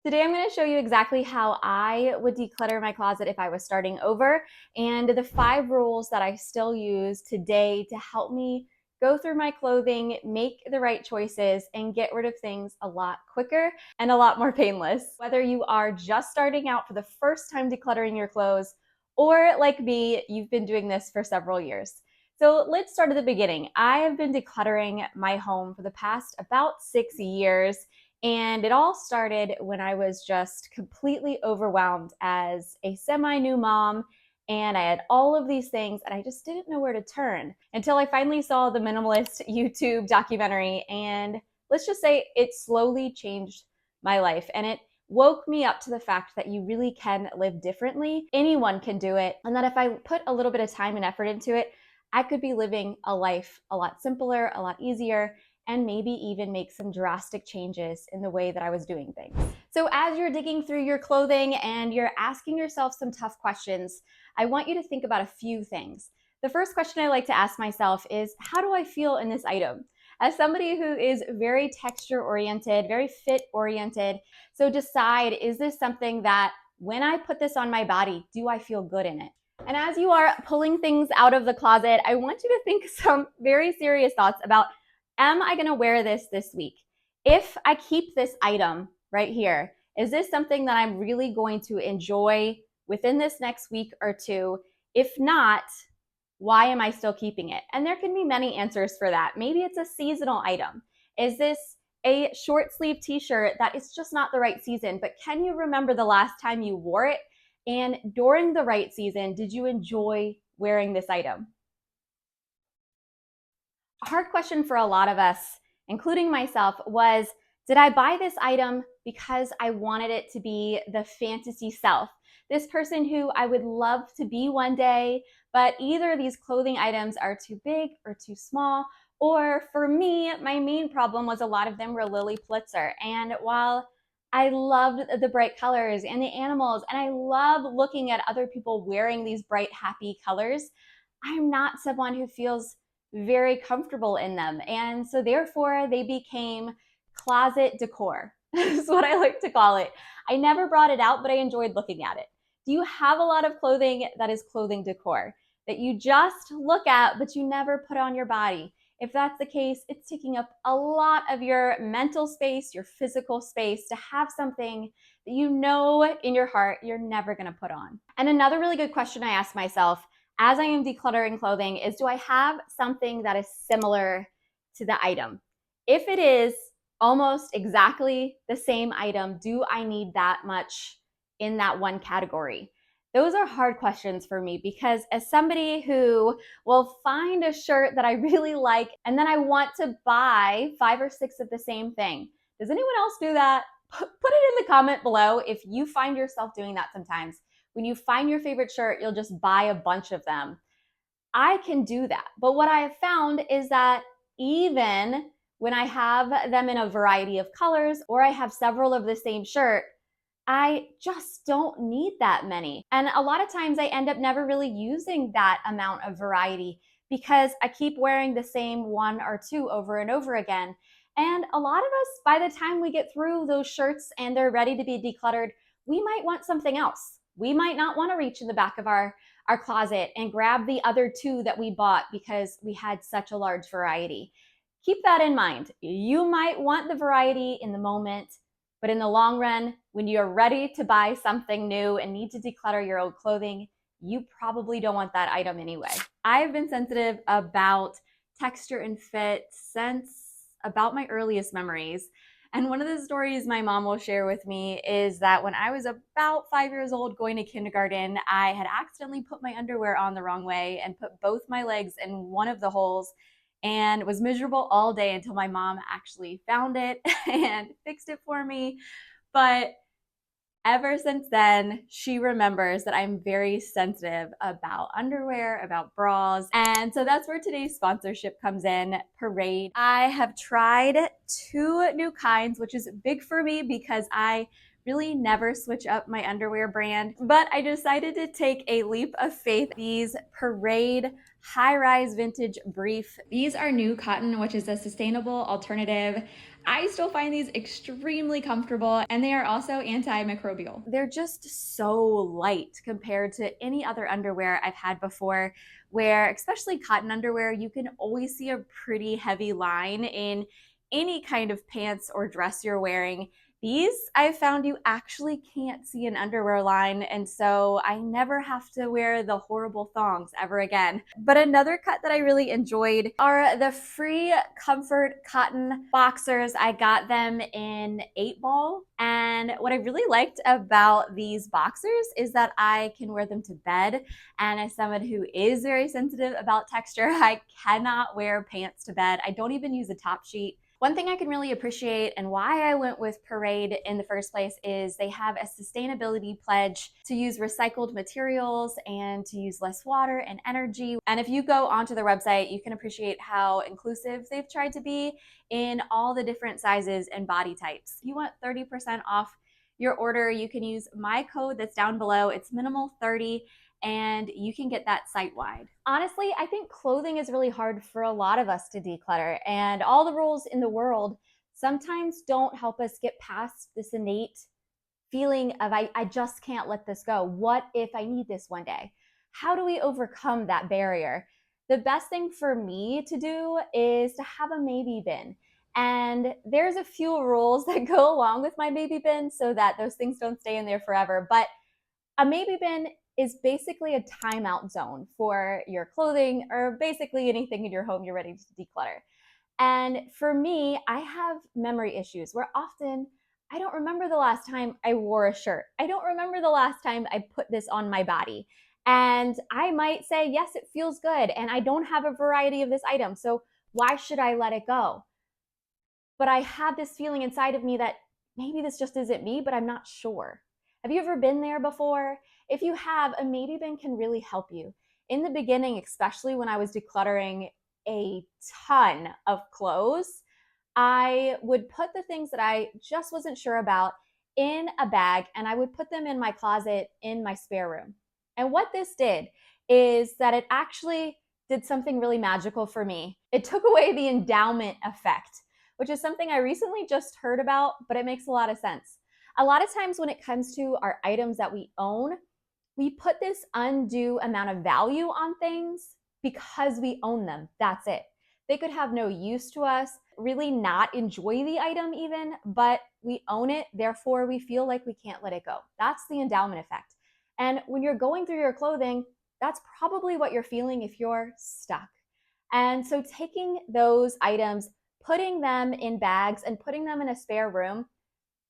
Today I'm going to show you exactly how I would declutter my closet if I was starting over, and the 5 rules that I still use today to help me go through my clothing, make the right choices, and get rid of things a lot quicker and a lot more painless. Whether you are just starting out for the first time decluttering your clothes, or like me, you've been doing this for several years. So let's start at the beginning. I have been decluttering my home for the past about 6 years. And it all started when I was just completely overwhelmed as a semi-new mom. And I had all of these things and I just didn't know where to turn until I finally saw the Minimalist YouTube documentary. And let's just say it slowly changed my life. And it woke me up to the fact that you really can live differently. Anyone can do it. And that if I put a little bit of time and effort into it, I could be living a life a lot simpler, a lot easier, and maybe even make some drastic changes in the way that I was doing things. So as you're digging through your clothing and you're asking yourself some tough questions, I want you to think about a few things. The first question I like to ask myself is, how do I feel in this item? As somebody who is very texture oriented, very fit oriented, so decide, is this something that when I put this on my body, do I feel good in it? And as you are pulling things out of the closet, I want you to think some very serious thoughts about, am I going to wear this week? If I keep this item right here, is this something that I'm really going to enjoy within this next week or two? If not, why am I still keeping it? And there can be many answers for that. Maybe it's a seasonal item. Is this a short sleeve t-shirt that is just not the right season, but can you remember the last time you wore it? And during the right season, did you enjoy wearing this item? A hard question for a lot of us, including myself, was, did I buy this item because I wanted it to be the fantasy self? This person who I would love to be one day, but either these clothing items are too big or too small. Or for me, my main problem was a lot of them were Lily Pulitzer. And while I loved the bright colors and the animals, and I love looking at other people wearing these bright, happy colors, I'm not someone who feels very comfortable in them. And so therefore they became closet decor. Is what I like to call it. I never brought it out, but I enjoyed looking at it. Do you have a lot of clothing that is clothing decor that you just look at, but you never put on your body? If that's the case, it's taking up a lot of your mental space, your physical space to have something that you know in your heart you're never going to put on. And another really good question I ask myself as I am decluttering clothing is, do I have something that is similar to the item? If it is almost exactly the same item, do I need that much in that one category? Those are hard questions for me because as somebody who will find a shirt that I really like and then I want to buy 5 or 6 of the same thing. Does anyone else do that? Put it in the comment below if you find yourself doing that sometimes. When you find your favorite shirt, you'll just buy a bunch of them. I can do that. But what I have found is that even when I have them in a variety of colors or I have several of the same shirt, I just don't need that many. And a lot of times I end up never really using that amount of variety because I keep wearing the same 1 or 2 over and over again. And a lot of us, by the time we get through those shirts and they're ready to be decluttered, we might want something else. We might not want to reach in the back of our closet and grab the other 2 that we bought because we had such a large variety. Keep that in mind. You might want the variety in the moment, but in the long run, when you're ready to buy something new and need to declutter your old clothing, you probably don't want that item anyway. I've been sensitive about texture and fit since about my earliest memories. And one of the stories my mom will share with me is that when I was about 5 years old going to kindergarten, I had accidentally put my underwear on the wrong way and put both my legs in one of the holes and was miserable all day until my mom actually found it and fixed it for me. But ever since then, she remembers that I'm very sensitive about underwear, about bras. And so that's where today's sponsorship comes in, Parade. I have tried 2 new kinds, which is big for me because I really never switch up my underwear brand, but I decided to take a leap of faith. These Parade high-rise vintage brief. These are new cotton, which is a sustainable alternative. I still find these extremely comfortable, and they are also antimicrobial. They're just so light compared to any other underwear I've had before, where, especially cotton underwear, you can always see a pretty heavy line in any kind of pants or dress you're wearing. These, I've found you actually can't see an underwear line, and so I never have to wear the horrible thongs ever again. But another cut that I really enjoyed are the free comfort cotton boxers. I got them in 8-ball, and what I really liked about these boxers is that I can wear them to bed. And as someone who is very sensitive about texture, I cannot wear pants to bed. I don't even use a top sheet. One thing I can really appreciate and why I went with Parade in the first place is they have a sustainability pledge to use recycled materials and to use less water and energy. And if you go onto their website, you can appreciate how inclusive they've tried to be in all the different sizes and body types. If you want 30% off your order, you can use my code that's down below. It's minimal30, and you can get that site-wide. Honestly, I think clothing is really hard for a lot of us to declutter, and all the rules in the world sometimes don't help us get past this innate feeling of I just can't let this go. What if I need this one day? How do we overcome that barrier? The best thing for me to do is to have a maybe bin. And there's a few rules that go along with my maybe bin so that those things don't stay in there forever. But a maybe bin is basically a timeout zone for your clothing or basically anything in your home you're ready to declutter. And for me, I have memory issues where often I don't remember the last time I wore a shirt. I don't remember the last time I put this on my body. And I might say, yes, it feels good. And I don't have a variety of this item. So why should I let it go? But I have this feeling inside of me that maybe this just isn't me, but I'm not sure. Have you ever been there before? If you have, a maybe bin can really help you. In the beginning, especially when I was decluttering a ton of clothes, I would put the things that I just wasn't sure about in a bag, and I would put them in my closet in my spare room. And what this did is that it actually did something really magical for me. It took away the endowment effect, which is something I recently just heard about, but it makes a lot of sense. A lot of times when it comes to our items that we own, we put this undue amount of value on things because we own them. That's it. They could have no use to us, really not enjoy the item even, but we own it, therefore we feel like we can't let it go. That's the endowment effect. And when you're going through your clothing, that's probably what you're feeling if you're stuck. And so taking those items, putting them in bags and putting them in a spare room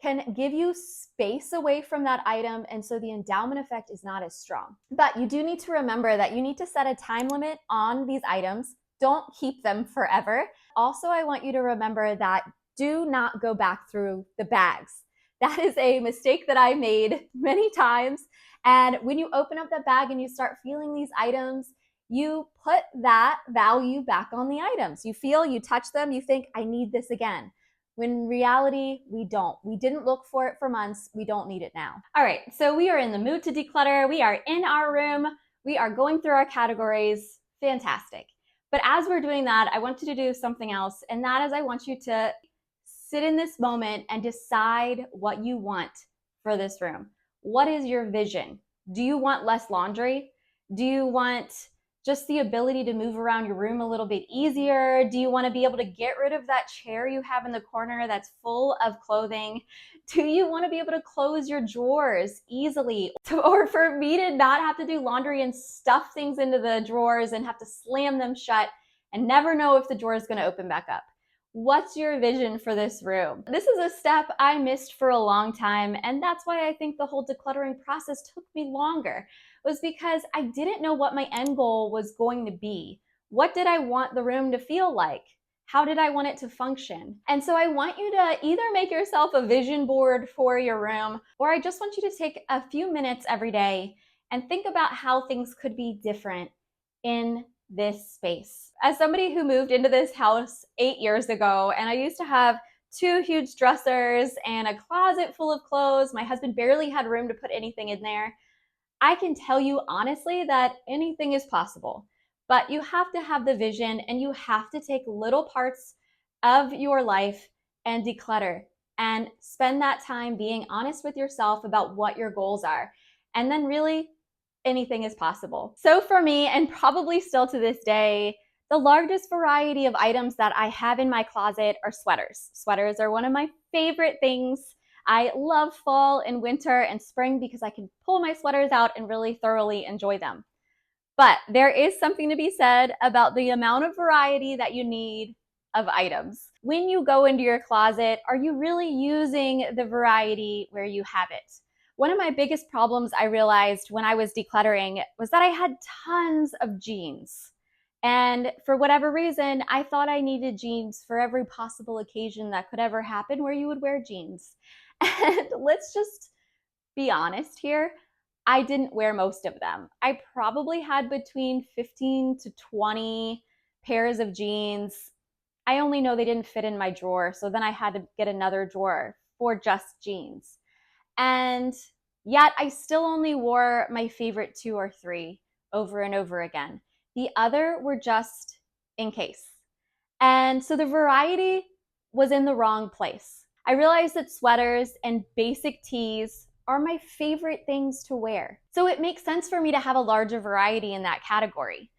can give you space away from that item, and so the endowment effect is not as strong. But you do need to remember that you need to set a time limit on these items. Don't keep them forever. Also, I want you to remember that do not go back through the bags. That is a mistake that I made many times. And when you open up that bag and you start feeling these items, you put that value back on the items. You feel, you touch them, you think, I need this again. When in reality, we don't. We didn't look for it for months. We don't need it now. All right, so we are in the mood to declutter. We are in our room. We are going through our categories. Fantastic. But as we're doing that, I want you to do something else, and that is I want you to sit in this moment and decide what you want for this room. What is your vision? Do you want less laundry? Do you want just the ability to move around your room a little bit easier? Do you want to be able to get rid of that chair you have in the corner that's full of clothing? Do you want to be able to close your drawers easily? Or for me to not have to do laundry and stuff things into the drawers and have to slam them shut and never know if the drawer is going to open back up? What's your vision for this room? This is a step I missed for a long time, and that's why I think the whole decluttering process took me longer, was because I didn't know what my end goal was going to be. What did I want the room to feel like? How did I want it to function? And so I want you to either make yourself a vision board for your room, or I just want you to take a few minutes every day and think about how things could be different in this space. As somebody who moved into this house 8 years ago, and I used to have 2 huge dressers and a closet full of clothes, my husband barely had room to put anything in there. I can tell you honestly that anything is possible, but you have to have the vision and you have to take little parts of your life and declutter and spend that time being honest with yourself about what your goals are. And then really anything is possible. So for me, and probably still to this day, the largest variety of items that I have in my closet are sweaters. Sweaters are one of my favorite things. I love fall and winter and spring because I can pull my sweaters out and really thoroughly enjoy them. But there is something to be said about the amount of variety that you need of items. When you go into your closet, are you really using the variety where you have it? One of my biggest problems I realized when I was decluttering was that I had tons of jeans. And for whatever reason, I thought I needed jeans for every possible occasion that could ever happen where you would wear jeans. And let's just be honest here, I didn't wear most of them. I probably had between 15 to 20 pairs of jeans. I only know they didn't fit in my drawer, so then I had to get another drawer for just jeans. And yet I still only wore my favorite 2 or 3 over and over again. The other were just in case. And so the variety was in the wrong place. I realized that sweaters and basic tees are my favorite things to wear. So it makes sense for me to have a larger variety in that category.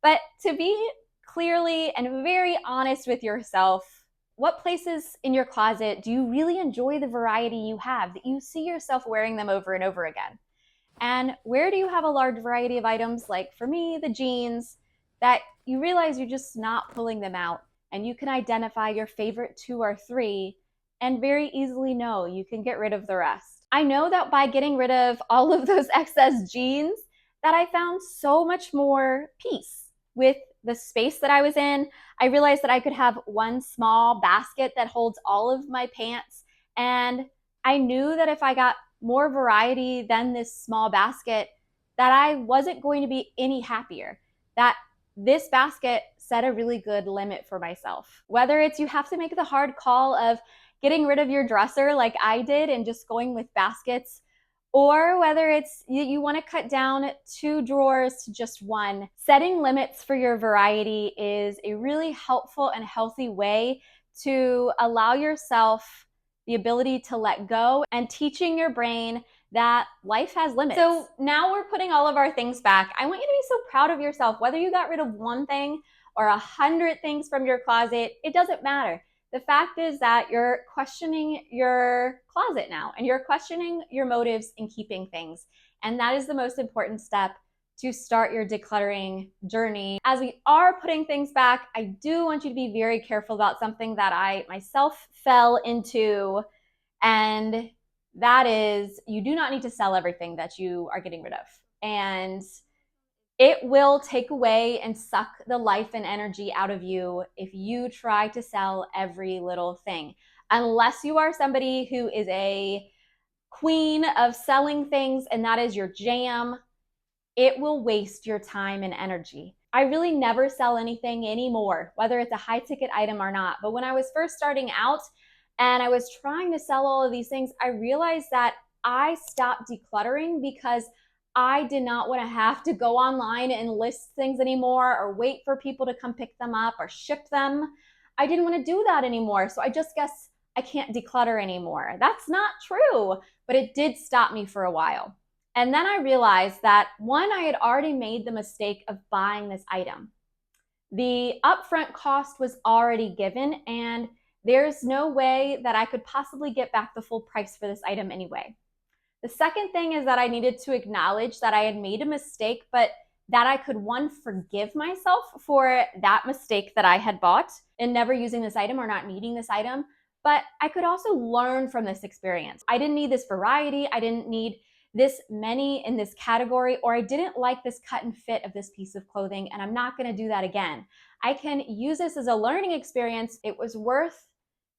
But to be clearly and very honest with yourself, what places in your closet do you really enjoy the variety you have, that you see yourself wearing them over and over again? And where do you have a large variety of items, like for me, the jeans, that you realize you're just not pulling them out, and you can identify your favorite 2 or 3 and very easily know you can get rid of the rest. I know that by getting rid of all of those excess jeans, that I found so much more peace with the space that I was in. I realized that I could have one small basket that holds all of my pants, and I knew that if I got more variety than this small basket, that I wasn't going to be any happier. That this basket set a really good limit for myself. Whether it's you have to make the hard call of getting rid of your dresser like I did and just going with baskets, or whether it's you want to cut down 2 drawers to just one, setting limits for your variety is a really helpful and healthy way to allow yourself the ability to let go and teaching your brain that life has limits. So now we're putting all of our things back. I want you to be so proud of yourself. Whether you got rid of one thing or 100 things from your closet, it doesn't matter. The fact is that you're questioning your closet now, and you're questioning your motives in keeping things. And that is the most important step to start your decluttering journey. As we are putting things back, I do want you to be very careful about something that I myself fell into, and that is you do not need to sell everything that you are getting rid of. And it will take away and suck the life and energy out of you if you try to sell every little thing. Unless you are somebody who is a queen of selling things and that is your jam, it will waste your time and energy. I really never sell anything anymore, whether it's a high ticket item or not. But when I was first starting out and I was trying to sell all of these things, I realized that I stopped decluttering because I did not want to have to go online and list things anymore or wait for people to come pick them up or ship them. I didn't want to do that anymore. So I just guess I can't declutter anymore. That's not true, but it did stop me for a while. And then I realized that one, I had already made the mistake of buying this item. The upfront cost was already given, and there's no way that I could possibly get back the full price for this item anyway. The second thing is that I needed to acknowledge that I had made a mistake, but that I could, one, forgive myself for that mistake that I had bought in never using this item or not needing this item, but I could also learn from this experience. I didn't need this variety. I didn't need this many in this category, or I didn't like this cut and fit of this piece of clothing, and I'm not going to do that again. I can use this as a learning experience. It was worth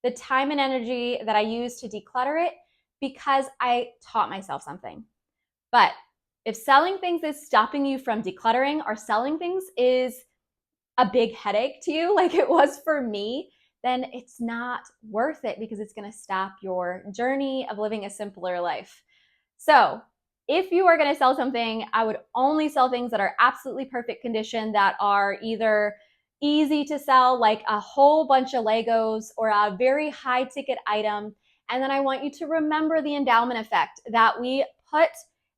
the time and energy that I used to declutter it because I taught myself something. But if selling things is stopping you from decluttering, or selling things is a big headache to you, like it was for me, then it's not worth it because it's going to stop your journey of living a simpler life. So if you are going to sell something, I would only sell things that are absolutely perfect condition, that are either easy to sell, like a whole bunch of Legos or a very high ticket item. And then I want you to remember the endowment effect, that we put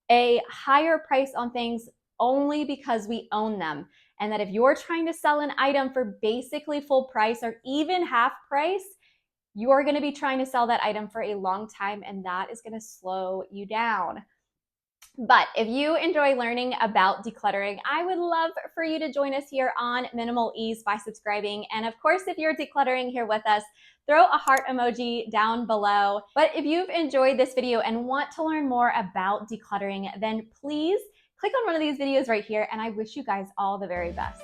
a higher price on things only because we own them. And that if you're trying to sell an item for basically full price or even half price, you're going to be trying to sell that item for a long time, and that is going to slow you down. But if you enjoy learning about decluttering, I would love for you to join us here on Minimal Ease by subscribing. And of course, if you're decluttering here with us, throw a heart emoji down below. But if you've enjoyed this video and want to learn more about decluttering, then please click on one of these videos right here, and I wish you guys all the very best.